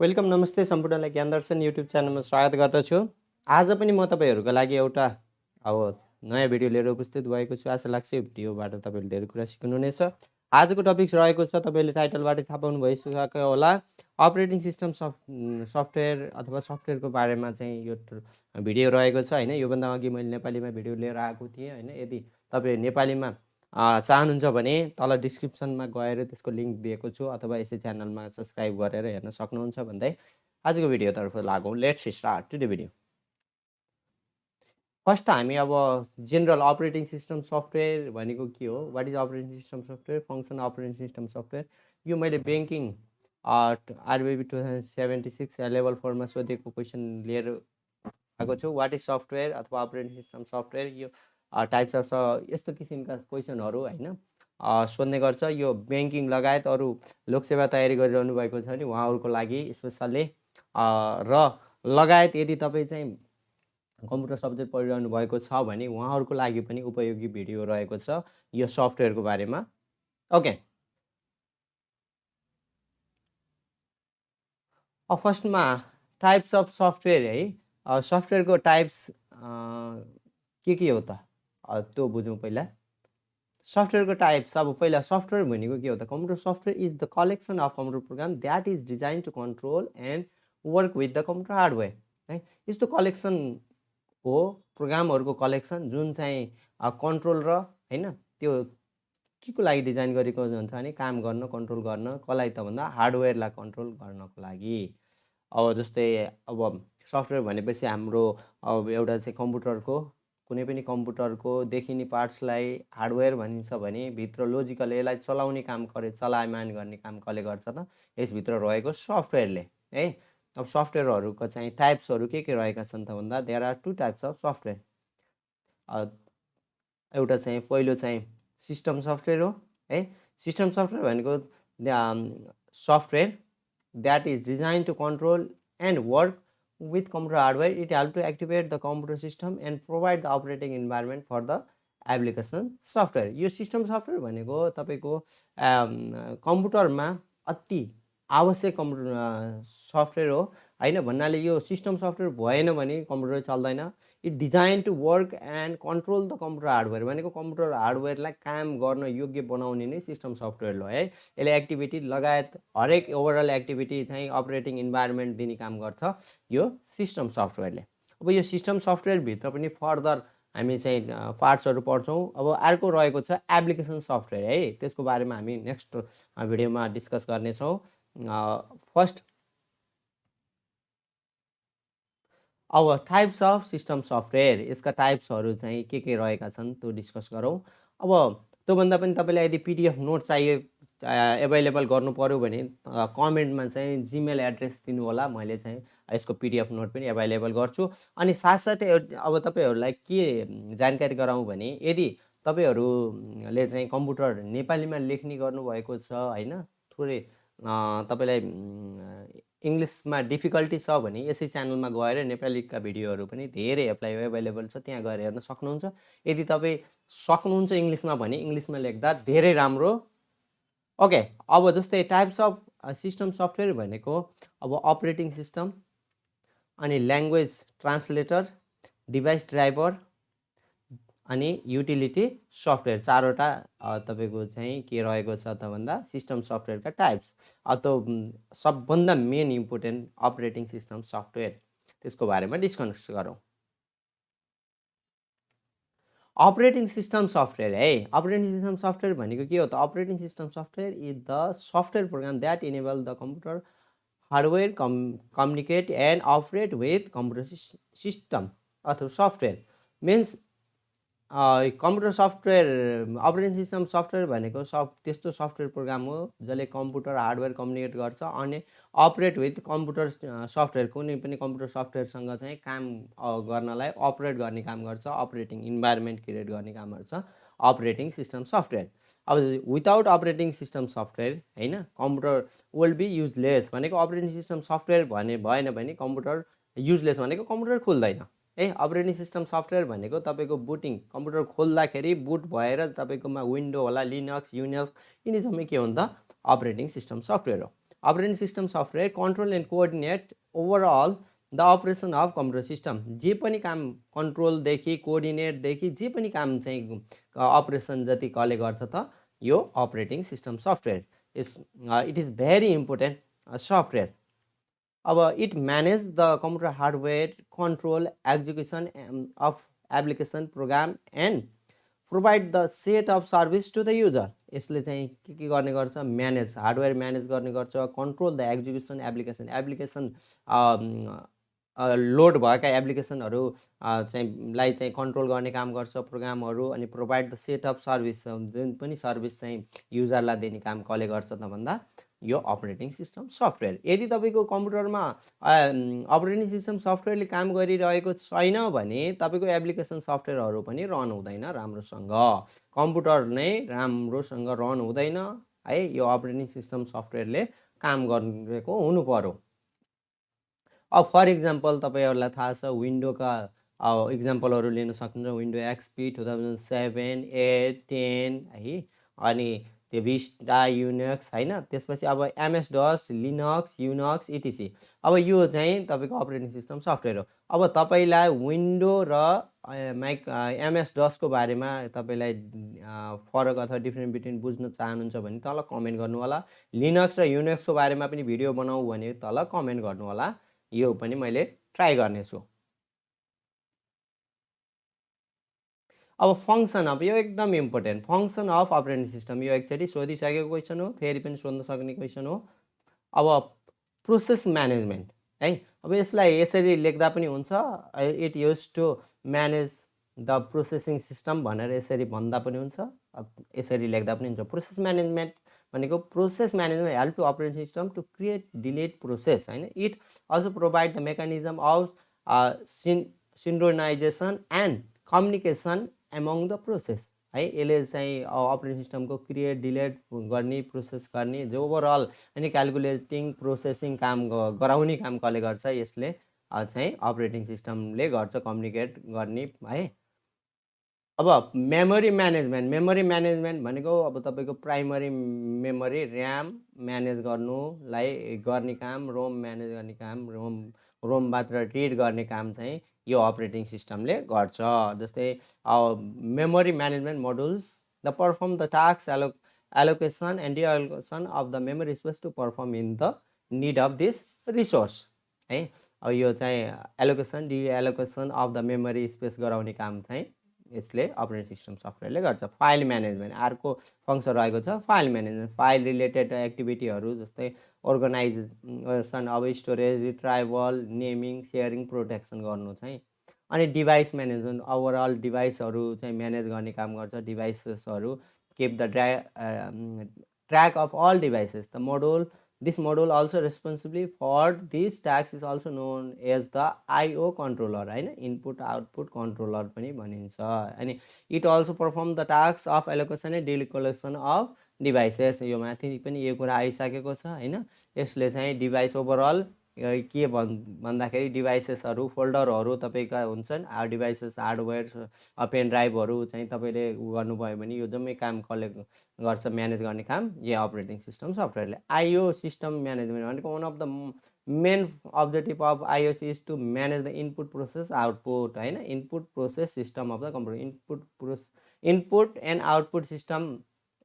Welcome नमस्ते सम्पूर्णलाई ज्ञान दर्शन YouTube च्यानलमा स्वागत गर्दछु। आज पनि म तपाईहरुको लागि एउटा नयाँ भिडियो लिएर उपस्थित भएको छु। आशा लाग्छ यो भिडियोबाट तपाईले धेरै कुरा सिक्नुहुनेछ। आजको टपिक रहेको छ, तपाईले टाइटलबाट थाहा पाउनु भइसकेको होला, अपरेटिङ सिस्टम सफ्टवेयर अथवा सफ्टवेयरको बारेमा चाहिँ यो भिडियो रहेको छ हैन। योभन्दा अघि मैले नेपालीमा भिडियो लिएर आएको थिएँ हैन। यदि तपाई नेपालीमा चाहनुहुन्छ भने तल डिस्क्रिप्सनमा गएर त्यसको लिंक दिएको छु अथवा यसै च्यानलमा सब्स्क्राइब गरेर हेर्न सक्नुहुन्छ भन्दै आजको भिडियोतर्फ लागौं। Let's start today video. First हामी अब जनरल अपरेटिङ सिस्टम सफ्टवेयर भनेको के हो, what is operating system software, function operating system software. यो मैले बैंकिङ आरबीआई 2076 लेभल 4 मा सोधेको क्वेशन लिएर आएको छु। व्हाट इज सफ्टवेयर अथवा अपरेटिङ सिस्टम सफ्टवेयर, यो टाइप्स अफ यस्तो किसिमका क्वेशनहरु हैन सोध्ने गर्छ। यो बैंकिङ लगायत अरु लोकसेवा तयारी गरिरहनु भएको छ भने उहाँहरुको लागि स्पेशली र लगायत यदि तपाई चाहिँ कम्प्युटर सब्जेक्ट पढिरहनु भएको छ भने उहाँहरुको लागि पनि उपयोगी भिडियो रहेको छ यो सफ्टवेयरको बारेमा। ओके, फर्स्टमा टाइप्स अफ सफ्टवेयर है। सफ्टवेयरको टाइप्स के हो त त्यो बुझौं पहिला। सफ्टवेयरको टाइप्स अब पहिला सफ्टवेयर भनेको के हो त? Computer software is the collection of computer program that is design to control and work with the computer hardware है। यस्तो कलेक्सन हो, प्रोग्रामहरुको कलेक्सन जुन चाहिँ कन्ट्रोल र हैन त्यो के को लागि डिजाइन गरेको हुन्छ भने काम गर्न, कन्ट्रोल गर्न, कसलाई त भन्दा हार्डवेयरलाई कन्ट्रोल गर्नको लागि। अब जस्तै अब सफ्टवेयर भनेपछि हाम्रो अब एउटा चाहिँ कम्प्युटरको कुनै पनि कम्प्युटरको देखिने पार्ट्सलाई हार्डवेयर भनिन्छ भने भित्र लोजिकल यसलाई चलाउने काम गरे, चलायमान गर्ने काम कसले गर्छ त? यसभित्र रहेको सफ्टवेयरले है। अब सफ्टवेयरहरुको चाहिँ टाइप्सहरु के रहेका छन् त भन्दा there are two types of software. एउटा चाहिँ पहिलो चाहिँ सिस्टम सफ्टवेयर हो है। सिस्टम सफ्टवेयर भनेको software that is designed to control and work with computer hardware. It helps to activate the computer system and provide the operating environment for the application software. यो system software भनेको तपाईको कम्प्युटरमा अति आवश्यक computer software हो हैन। भन्नाले यो सिस्टम सफ्टवेयर भएन भने कम्प्युटर चल्दैन। It design to work and control the computer hardware भनेको कम्प्युटर हार्डवेयरलाई काम गर्न योग्य बनाउने नै सिस्टम सफ्टवेयर हो है। यसले एक्टिभिटी लगायत हरेक ओभरअल एक्टिभिटी चाहिँ अपरेटिङ इन्भाइरोमेन्ट दिने काम गर्छ यो सिस्टम सफ्टवेयरले। अब यो सिस्टम सफ्टवेयर भित्र पनि फर्दर हामी चाहिँ पार्ट्सहरु पढ्छौं। अब अर्को रहेको छ एप्लिकेसन सफ्टवेयर है। त्यसको बारेमा हामी नेक्स्ट भिडियोमा डिस्कस गर्ने छौं। फर्स्ट अब टाइप्स अफ सिस्टम सफ्टवेयर, यसका टाइप्सहरु चाहिँ के रहेका छन् त्यो डिस्कस गरौँ। अब त्यो भन्दा पनि तपाईलाई यदि पीडीएफ नोट चाहिए अवेलेबल गर्नु पर्यो भने कमेन्टमा चाहिँ जीमेल एड्रेस दिनु होला। मैले चाहिँ यसको पीडीएफ नोट पनि अवेलेबल गर्छु। अनि साथसाथै अब तपाईहरुलाई के जानकारी गराउँ भने यदि तपाईहरुले चाहिँ कम्प्युटर नेपालीमा लेख्ने गर्नु भएको छ हैन, थोरै तपाईलाई इंग्लिशमा डिफिकल्टी छ भने यसै च्यानलमा गएर नेपालीका भिडियोहरु पनि धेरै अवेलेबल छ, त्यहाँ गएर हेर्न सक्नुहुन्छ। यदि तपाई सक्नुहुन्छ इंग्लिशमा भने इंग्लिशमा लेख्दा धेरै राम्रो। ओके, अब जस्तै टाइप्स अफ सिस्टम सफ्टवेयर भनेको अब अपरेटिङ सिस्टम अनि ल्याङ्ग्वेज ट्रान्सलेटर, डिभाइस ड्राइभर अनि युटिलिटी सफ्टवेयर, चारवटा तपाईको चाहिँ के रहेको छ त भन्दा सिस्टम सफ्टवेयरका टाइप्स। त्यो सबभन्दा main important operating system software, त्यसको बारेमा डिस्कस गरौँ। अपरेटिङ सिस्टम सफ्टवेयर है। अपरेटिङ सिस्टम सफ्टवेयर भनेको के हो त? Operating system software is the software program that enable the computer hardware communicate and operate with computer system अथवा software. Means computer software operating system software भनेको त्यस्तो software programme हो जसले कम्प्युटर हार्डवेयर कम्युनिकेट गर्छ अनि अपरेट विथ कम्प्युटर सफ्टवेयर, कुनै पनि computer सफ्टवेयरसँग चाहिँ काम गर्नलाई अपरेट गर्ने काम गर्छ, अपरेटिङ इन्भाइरोमेन्ट क्रिएट गर्ने काम गर्छ अपरेटिङ सिस्टम सफ्टवेयर। अब विदाउट अपरेटिङ सिस्टम सफ्टवेयर हैन कम्प्युटर विल बी युजलेस भनेको अपरेटिङ सिस्टम सफ्टवेयर भएन भने कम्प्युटर युजलेस भनेको कम्प्युटर खुल्दैन है। अपरेटिङ सिस्टम सफ्टवेयर भनेको तपाईको बुटिङ कम्प्युटर खोल्दाखेरि बुट भएर तपाईकोमा विन्डो होला, लिनक्स, युनिक्स, यिनी सबै के हुन् त अपरेटिङ सिस्टम सफ्टवेयर हो। Operating system software control and coordinate overall the operation of computer system. जे पनि काम कन्ट्रोलदेखि कोअर्डिनेटदेखि जे पनि काम चाहिँ अपरेसन जति कसले गर्छ त यो operating system software it is very important software. अब it manage the computer hardware control execution of application program and provide the set of service to the user. यसले चाहिँ के गर्ने गर्छ, म्यानेज हार्डवेयर म्यानेज गर्ने गर्छ, control the execution application load भएका एप्लिकेसनहरू चाहिँलाई चाहिँ कन्ट्रोल गर्ने काम गर्छ प्रोग्रामहरू, अनि provide the set of service जुन पनि सर्भिस चाहिँ युजरलाई दिने काम कसले गर्छ त भन्दा यो अपरेटिङ सिस्टम सफ्टवेयर। यदि तपाईँको कम्प्युटरमा अपरेटिङ सिस्टम सफ्टवेयरले काम गरिरहेको छैन भने तपाईँको एप्लिकेसन सफ्टवेयरहरू पनि रन हुँदैन राम्रोसँग, कम्प्युटर नै राम्रोसँग रन हुँदैन है। यो अपरेटिङ सिस्टम सफ्टवेयरले काम गरेको हुनु पर्यो। अब फर इक्जाम्पल तपाईँहरूलाई थाहा छ विन्डोका इक्जाम्पलहरू लिन सक्नुहुन्छ। विन्डो एक्सपी 2007, 8, 10 है, अनि त्यो भिस्टा युनिक्स होइन, त्यसपछि अब एमएस डस, लिनक्स, युनक्स इटिसी। अब यो चाहिँ तपाईँको अपरेटिङ सिस्टम सफ्टवेयर हो। अब तपाईँलाई विन्डो र एमएस डसको बारेमा तपाईँलाई फरक अथवा डिफ्रेन्ट बिट्विन बुझ्न चाहनुहुन्छ भने तल कमेन्ट गर्नु होला। लिनक्स र युनिक्सको बारेमा पनि भिडियो बनाऊ भने तल कमेन्ट गर्नु होला, यो पनि मैले ट्राई गर्नेछु। अब फङ्सन अफ, यो एकदम important, function of operating system यो एकचोटि सोधिसकेको क्वेसन हो, फेरि पनि सोध्न सक्ने क्वेसन हो। अब प्रोसेस म्यानेजमेन्ट है, अब यसलाई यसरी लेख्दा पनि हुन्छ, it use to manage the processing system भनेर यसरी भन्दा पनि हुन्छ, यसरी लेख्दा पनि हुन्छ। प्रोसेस म्यानेजमेन्ट भनेको process management help to operating system to create delete process होइन। It also provide the mechanism of synchronization and communication among the process है। यसले चाहिँ अपरेटिङ सिस्टमको क्रिएट डिलिट गर्ने, प्रोसेस गर्ने, जो ओभरअल अनि क्यालकुलेटिङ प्रोसेसिङ काम गराउने काम कसले गर्छ, यसले चाहिँ अपरेटिङ सिस्टमले गर्छ, कम्युनिकेट गर्ने है। अब मेमोरी म्यानेजमेन्ट भनेको अब तपाईँको प्राइमरी मेमोरी ऱ्याम म्यानेज गर्नुलाई गर्ने काम, रोम म्यानेज गर्ने काम, रोमबाट रिड गर्ने काम चाहिँ यो अपरेटिङ सिस्टमले गर्छ। जस्तै memory management modules the perform the task allocation and deallocation of the memory space to perform in the need of this resource है। अब यो चाहिँ allocation deallocation of the memory space गराउने काम चाहिँ यसले अपरेटिङ सिस्टम सफ्टवेयरले गर्छ। फाइल म्यानेजमेन्ट अर्को फङ्सन रहेको छ, फाइल म्यानेजमेन्ट फाइल रिलेटेड एक्टिभिटीहरू जस्तै अर्गनाइजेसन अब स्टोरेज, रिट्राइभल, नेमिङ, सेयरिङ, प्रोटेक्सन गर्नु चाहिँ। अनि डिभाइस म्यानेजमेन्ट ओभरअल डिभाइसहरू चाहिँ म्यानेज गर्ने काम गर्छ, डिभाइसेसहरू keep the track of all devices the module. This module also responsible for this task is also known as the IO controller होइन, इनपुट आउटपुट कन्ट्रोलर पनि भनिन्छ। अनि it also perform the task of allocation and deallocation of devices. यो माथि पनि यो कुरा आइसकेको छ होइन। यसले चाहिँ डिभाइस ओभरअल के भन्दाखेरि डिभाइसेसहरू फोल्डरहरू तपाईँका हुन्छन्, डिभाइसेस हार्डवेयर पेन ड्राइभहरू चाहिँ तपाईँले गर्नुभयो भने यो जम्मै काम कसले गर्छ, म्यानेज गर्ने काम यो अपरेटिङ सिस्टम सफ्टवेयरले। आइओ सिस्टम म्यानेजमेन्ट भनेको one of the main objective of IOs is to manage the input process output होइन, input process system of the computer. Input and output system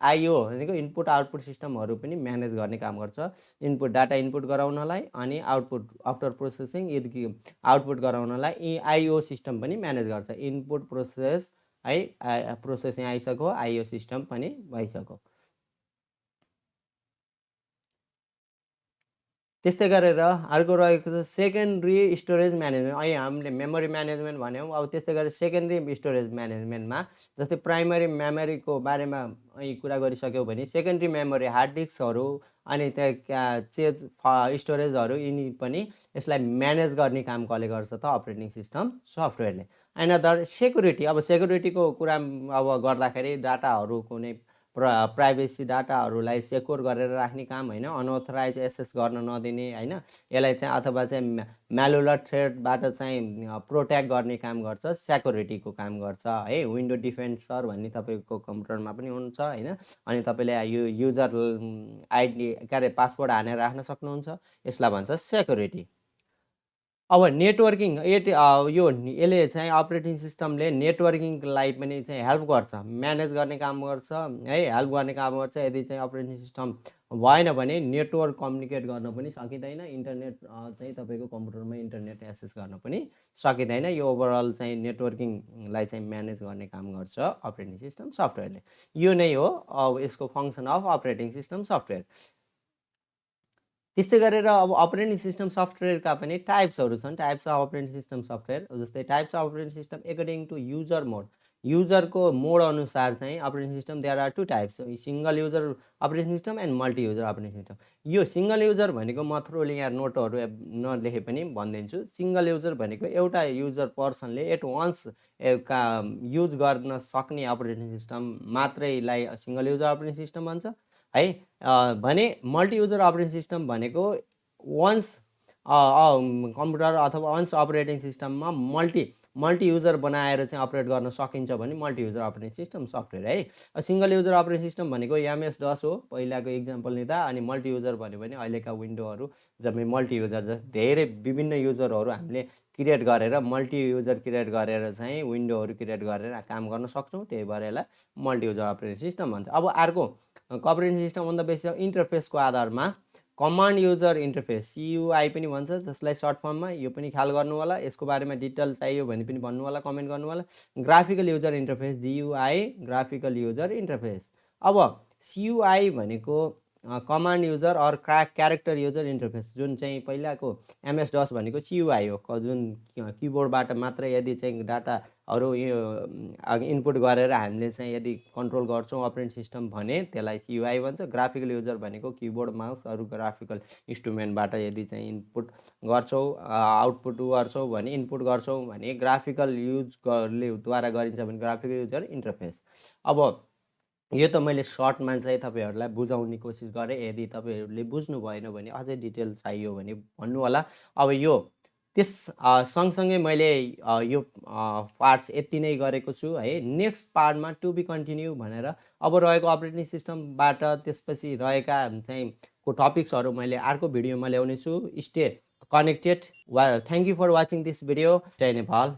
IO भनेको input output सिस्टमहरू पनि manage गर्ने काम गर्छ। Input data input गराउनलाई अनि output after processing यदि आउटपुट गराउनलाई यी आइओ सिस्टम पनि म्यानेज गर्छ। इनपुट प्रोसेस है, प्रोसेसिङ आइसक्यो, आइओ सिस्टम पनि भइसक्यो। त्यस्तै गरेर अर्को रहेको छ सेकेन्डरी स्टोरेज म्यानेजमेन्ट। अहिले हामीले मेमोरी म्यानेजमेन्ट भन्यौँ, अब त्यस्तै गरेर सेकेन्डरी स्टोरेज म्यानेजमेन्टमा जस्तै प्राइमरी मेमोरीको बारेमा અહીં कुरा गरिसक्यौँ भने सेकेन्डरी मेमोरी हार्ड डिस्कहरू अनि त्यहाँ चेज स्टोरेजहरू यिनी पनि यसलाई म्यानेज गर्ने काम कसले गर्छ त अपरेटिङ सिस्टम सफ्टवेयरले। एनदर सेक्युरिटी, अब सेक्युरिटीको कुरा अब गर्दाखेरि डाटाहरू कुनै प्राइभेसी डाटाहरूलाई सेक्योर गरेर राख्ने काम होइन, अनअथराइज एक्सेस गर्न नदिने होइन, यसलाई चाहिँ अथवा चाहिँ म्यालुलर थ्रेडबाट चाहिँ प्रोटेक्ट गर्ने काम गर्छ, सेक्युरिटीको काम गर्छ है। विन्डो डिफेन्सर भन्ने तपाईँको कम्प्युटरमा पनि हुन्छ होइन। अनि तपाईँले यो युजर आइडी के अरे पासवर्ड हानेर राख्न सक्नुहुन्छ, यसलाई भन्छ सेक्युरिटी। अब नेटवर्किङ यो यसले चाहिँ अपरेटिङ सिस्टमले नेटवर्किङलाई पनि चाहिँ हेल्प गर्छ, म्यानेज गर्ने काम गर्छ है, हेल्प गर्ने काम गर्छ। यदि चाहिँ अपरेटिङ सिस्टम भएन भने नेटवर्क कम्युनिकेट गर्न पनि सकिँदैन, इन्टरनेट चाहिँ तपाईँको कम्प्युटरमा इन्टरनेट एक्सेस गर्न पनि सकिँदैन। यो ओभरअल चाहिँ नेटवर्किङलाई चाहिँ म्यानेज गर्ने काम गर्छ अपरेटिङ सिस्टम सफ्टवेयरले। यो नै हो अब यसको function of operating system software. त्यस्तै गरेर अब अपरेटिङ सिस्टम सफ्टवेयरका पनि टाइप्सहरू छन्, types of operating system software. जस्तै types of operating system according to user mode, युजरको मोड अनुसार चाहिँ operating system there are two types, single user operating system and multi user operating system. यो single user भनेको म थ्रुली यहाँ नोटहरू नलेखे पनि भनिदिन्छु। सिङ्गल युजर भनेको एउटा युजर पर्सनले एट वान्स युज गर्न सक्ने अपरेटिङ सिस्टम मात्रैलाई सिङ्गल युजर अपरेटिङ सिस्टम भन्छ है। भने मल्टी युजर अपरेटिङ सिस्टम भनेको वन्स कम्प्युटर अथवा वन्स अपरेटिङ सिस्टममा मल्टी युजर बनाएर चाहिँ अपरेट गर्न सकिन्छ भने multi user operating system software है। सिङ्गल युजर अपरेटिङ सिस्टम भनेको एमएस डस हो पहिलाको इक्जाम्पल लिँदा, अनि मल्टी युजर भन्यो भने अहिलेका विन्डोहरू जम्मै मल्टी युजर, धेरै विभिन्न युजरहरू हामीले क्रिएट गरेर मल्टी युजर क्रिएट गरेर चाहिँ विन्डोहरू क्रिएट गरेर काम गर्न सक्छौँ, त्यही भएर यसलाई मल्टी युजर अपरेटिङ सिस्टम भन्छ। अब अर्को operating system on the basis of इन्टरफेसको आधारमा कमान्ड युजर इन्टरफेस CUI पनि भन्छ, जसलाई सर्ट फर्ममा, यो पनि ख्याल गर्नु होला। यसको बारेमा डिटेल चाहियो भने पनि भन्नु होला, कमेन्ट गर्नु होला। Graphical user interface GUI, graphical user interface. अब CUI भनेको command user or character user interface, जुन चाहिँ पहिलाको MS DOS भनेको CUI हो, जुन किबोर्डबाट मात्र यदि चाहिँ डाटाहरू इनपुट गरेर हामीले चाहिँ यदि कन्ट्रोल गर्छौँ अपरेटिङ सिस्टम भने त्यसलाई CUI भन्छ। ग्राफिकल युजर भनेको किबोर्ड माउस अरू ग्राफिकल इन्स्ट्रुमेन्टबाट यदि चाहिँ इनपुट गर्छौँ आउटपुट गर्छौँ भने इनपुट गर्छौँ भने ग्राफिकल द्वारा गरिन्छ भने ग्राफिकल युजर इन्टरफेस। अब यो त मैले सर्टमा चाहिँ तपाईँहरूलाई बुझाउने कोसिस गरेँ, यदि तपाईँहरूले बुझ्नु भएन भने अझै डिटेल चाहियो भने भन्नु होला। अब यो त्यस सँगसँगै मैले यो पार्ट्स यति नै गरेको छु है। नेक्स्ट पार्टमा टु बी कन्टिन्यू भनेर अब रहेको अपरेटिङ सिस्टमबाट त्यसपछि रहेका चाहिँ टपिक्सहरू मैले अर्को भिडियोमा ल्याउनेछु। Stay connected. Thank you for watching this video. Jai Nepal.